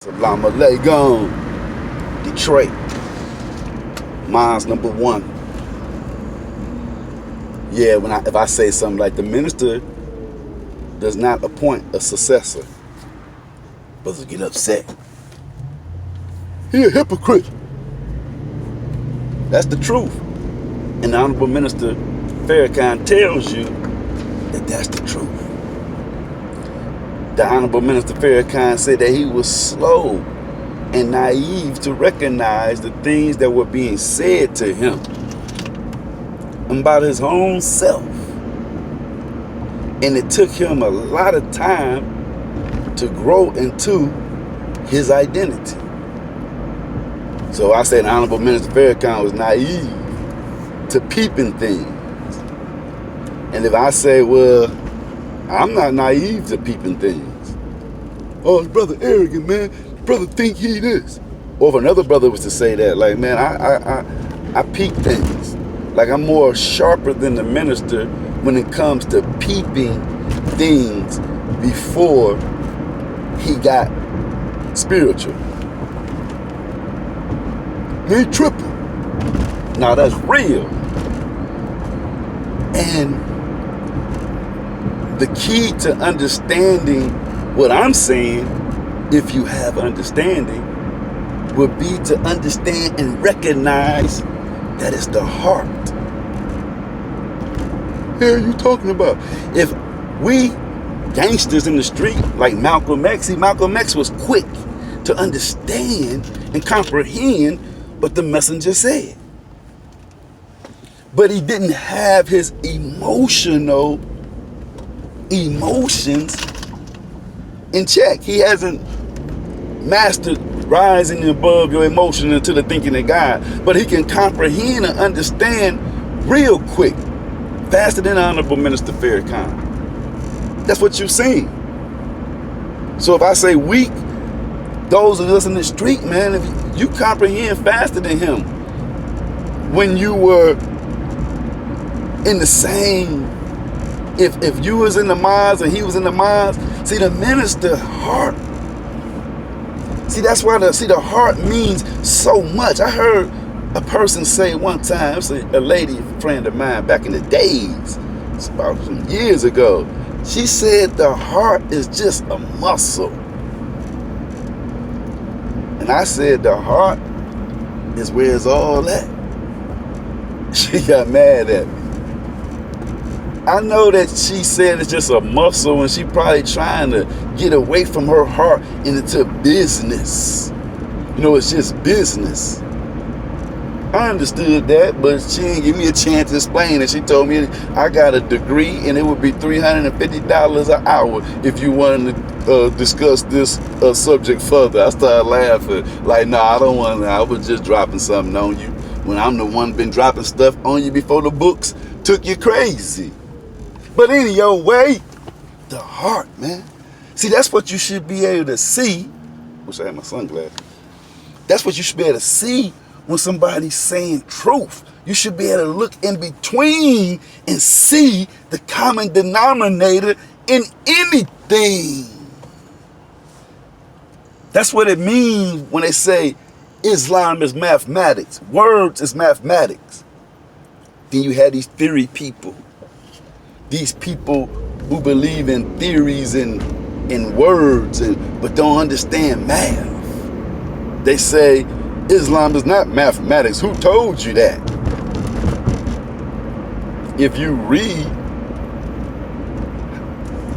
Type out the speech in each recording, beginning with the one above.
Salam alaikum, Detroit. Mine's number one. Yeah, if I say something like the minister does not appoint a successor, brothers get upset. He a hypocrite. That's the truth. And the Honorable Minister Farrakhan tells you that that's the truth. The Honorable Minister Farrakhan said that he was slow and naive to recognize the things that were being said to him about his own self. And it took him a lot of time to grow into his identity. So I said the Honorable Minister Farrakhan was naive to peeping things. And if I say, well, I'm not naive to peeping things. Oh, his brother arrogant, man. His brother think he this. Or if another brother was to say that, like, man, I peep things. Like, I'm more sharper than the minister when it comes to peeping things before he got spiritual. He tripping. Now that's real. And the key to understanding what I'm saying, if you have understanding, would be to understand and recognize that it's the heart. What are you talking about? If we gangsters in the street like Malcolm X, see, Malcolm X was quick to understand and comprehend what the messenger said. But he didn't have his emotions in check. He hasn't mastered rising above your emotion into the thinking of God. But he can comprehend and understand real quick, faster than Honorable Minister Farrakhan. That's what you've seen. So if I say weak, those of us in the street, man, if you comprehend faster than him when you were in the same, if you was in the mosque and he was in the mosque, see the minister heart. See, that's why the heart means so much. I heard a person say one time, it was a lady friend of mine back in the days, it's about some years ago. She said the heart is just a muscle. And I said the heart is where it's all at. She got mad at me. I know that she said it's just a muscle and she probably trying to get away from her heart and into business. You know, it's just business. I understood that, but she didn't give me a chance to explain it. She told me I got a degree and it would be $350 an hour if you wanted to discuss this subject further. I started laughing. Like, no, I don't want to. I was just dropping something on you when I'm the one been dropping stuff on you before the books took you crazy. But anyway, the heart, man. See, that's what you should be able to see. Wish I had my sunglasses. That's what you should be able to see when somebody's saying truth. You should be able to look in between and see the common denominator in anything. That's what it means when they say Islam is mathematics. Words is mathematics. Then you have these theory people. These people who believe in theories and in words but don't understand math. They say Islam is not mathematics. Who told you that? If you read,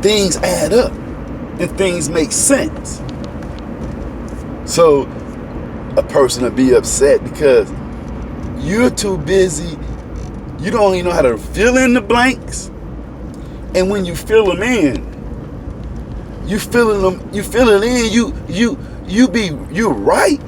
things add up and things make sense. So a person will be upset because you're too busy. You don't even know how to fill in the blanks. And when you fill them in, you fill it in, you're right.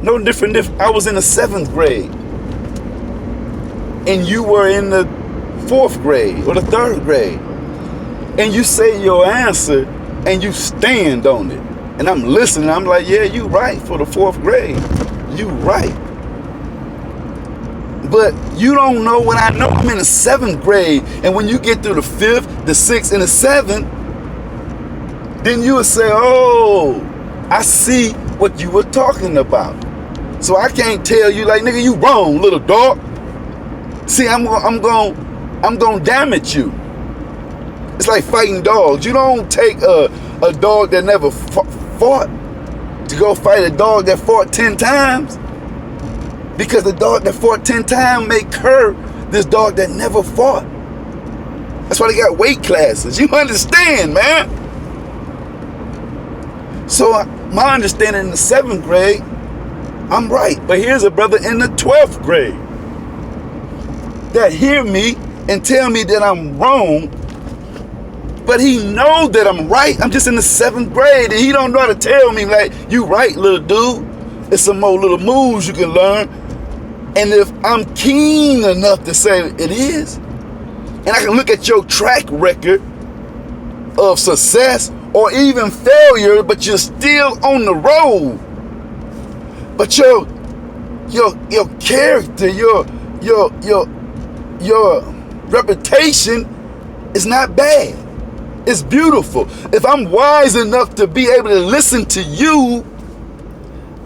No different if I was in the 7th grade and you were in the 4th grade or the 3rd grade and you say your answer and you stand on it. And I'm listening, I'm like, yeah, you right for the 4th grade. You right. But you don't know what I know. I'm in the 7th grade. And when you get through the 5th, the 6th, and the 7th, then you would say, oh, I see what you were talking about. So I can't tell you like, nigga, you wrong, little dog. See, I'm gonna damage you. It's like fighting dogs. You don't take a dog that never fought to go fight a dog that fought 10 times. Because the dog that fought 10 times may curb this dog that never fought. That's why they got weight classes. You understand, man? So my understanding in the 7th grade, I'm right. But here's a brother in the 12th grade that hear me and tell me that I'm wrong, but he know that I'm right. I'm just in the 7th grade and he don't know how to tell me like, you right, little dude. It's some more little moves you can learn. And if I'm keen enough to say it is, and I can look at your track record of success or even failure, but you're still on the road. But your character, your reputation is not bad. It's beautiful. If I'm wise enough to be able to listen to you,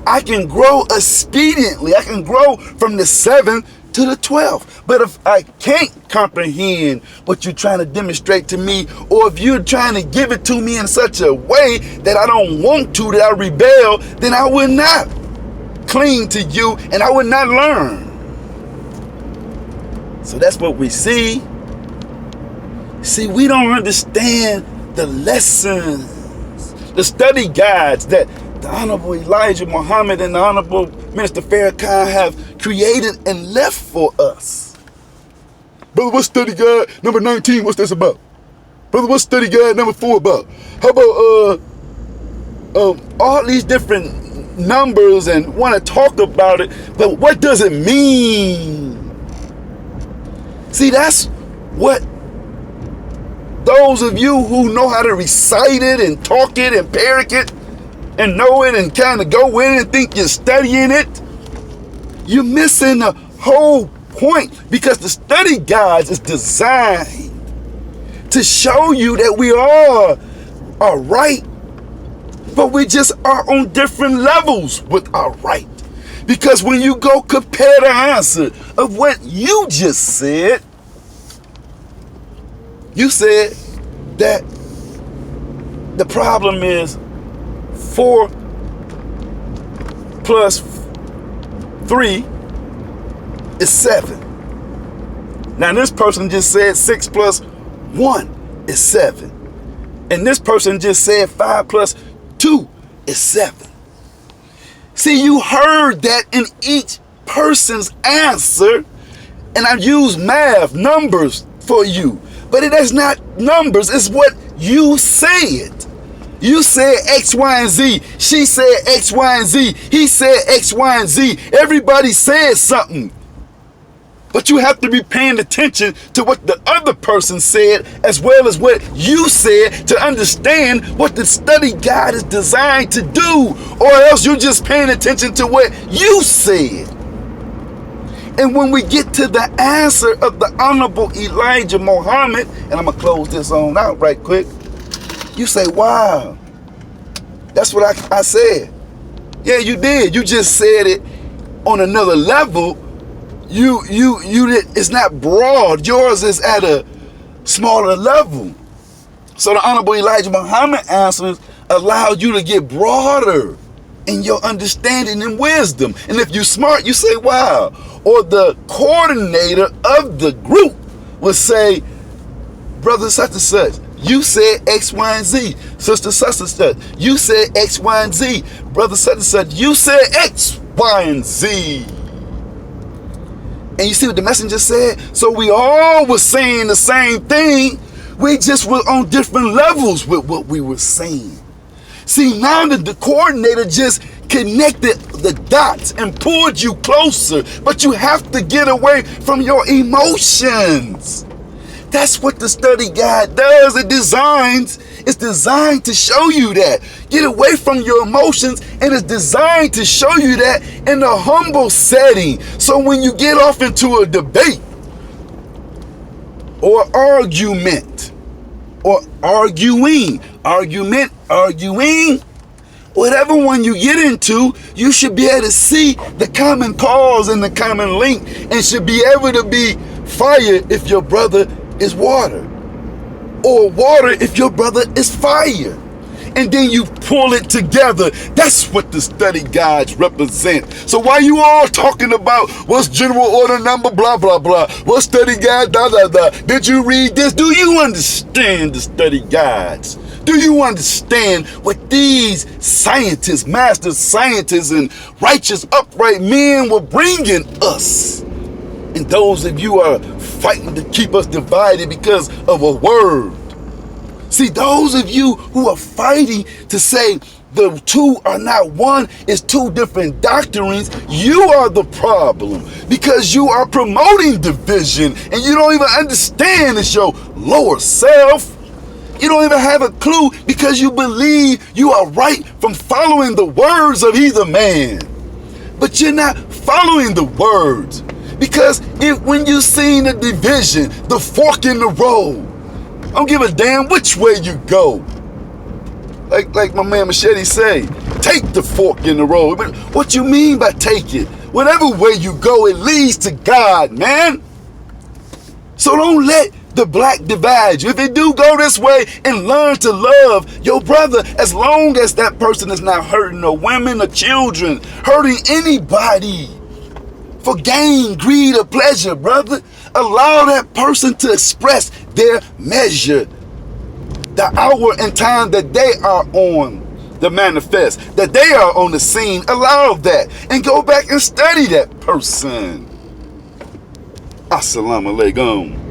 I can grow expediently. I can grow from the 7th to the 12th. But if I can't comprehend what you're trying to demonstrate to me, or if you're trying to give it to me in such a way that I don't want to, that I rebel, then I will not cling to you and I would not learn. So that's what we see. See, we don't understand the lessons, the study guides that the Honorable Elijah Muhammad and the Honorable Minister Farrakhan have created and left for us. Brother, what's study guide number 19? What's this about? Brother, what's study guide number 4 about? How about all these different numbers and want to talk about it, but what does it mean? See, that's what those of you who know how to recite it and talk it and parrot it and know it and kind of go in and think you're studying it, you're missing the whole point, because the study guides is designed to show you that we all are right, but we just are on different levels with our right. Because when you go compare the answer of what you just said, you said that the problem is 4 plus 3 is 7. Now this person just said 6 plus 1 is 7. And this person just said 5 plus 2 is 7. See, you heard that in each person's answer, and I use math, numbers for you. But it is not numbers, it's what you said. You said X, Y, and Z. She said X, Y, and Z. He said X, Y, and Z. Everybody said something. But you have to be paying attention to what the other person said as well as what you said to understand what the study guide is designed to do. Or else you're just paying attention to what you said. And when we get to the answer of the Honorable Elijah Muhammad, and I'm going to close this on out right quick, you say, wow, that's what I said. Yeah, you did. You just said it on another level. You did, it's not broad. Yours is at a smaller level. So the Honorable Elijah Muhammad answers allow you to get broader in your understanding and wisdom. And if you're smart, you say, wow. Or the coordinator of the group will say, brother such and such, you said X, Y, and Z. Sister such and such, you said X, Y, and Z. Brother such and such, you said X, Y, and Z. And you see what the messenger said? So we all were saying the same thing. We just were on different levels with what we were saying. See, now the coordinator just connected the dots and pulled you closer. But you have to get away from your emotions. That's what the study guide does. It's designed to show you that. Get away from your emotions, and it's designed to show you that in a humble setting. So when you get off into a debate or argument or arguing, whatever one you get into, you should be able to see the common cause and the common link, and should be able to be fire if your brother is water, or water if your brother is fire. And then you pull it together. That's what the study guides represent. So why you all talking about what's general order number, blah, blah, blah, what's study guide, da, da, da. Did you read this? Do you understand the study guides? Do you understand what these scientists, master scientists, and righteous, upright men were bringing us? And those of you are fighting to keep us divided because of a word. See, those of you who are fighting to say the two are not one, it's two different doctrines, you are the problem, because you are promoting division and you don't even understand it's your lower self. You don't even have a clue because you believe you are right from following the words of either man. But you're not following the words, because when you seen the division, the fork in the road, I don't give a damn which way you go. Like my man Machete say, take the fork in the road. But what you mean by take it? Whatever way you go, it leads to God, man. So don't let the black divide you. If it do go this way, and learn to love your brother, as long as that person is not hurting no women or children, hurting anybody for gain, greed, or pleasure, brother. Allow that person to express their measure, the hour and time that they are on the manifest, that they are on the scene. Allow that and go back and study that person. Assalamu alaikum.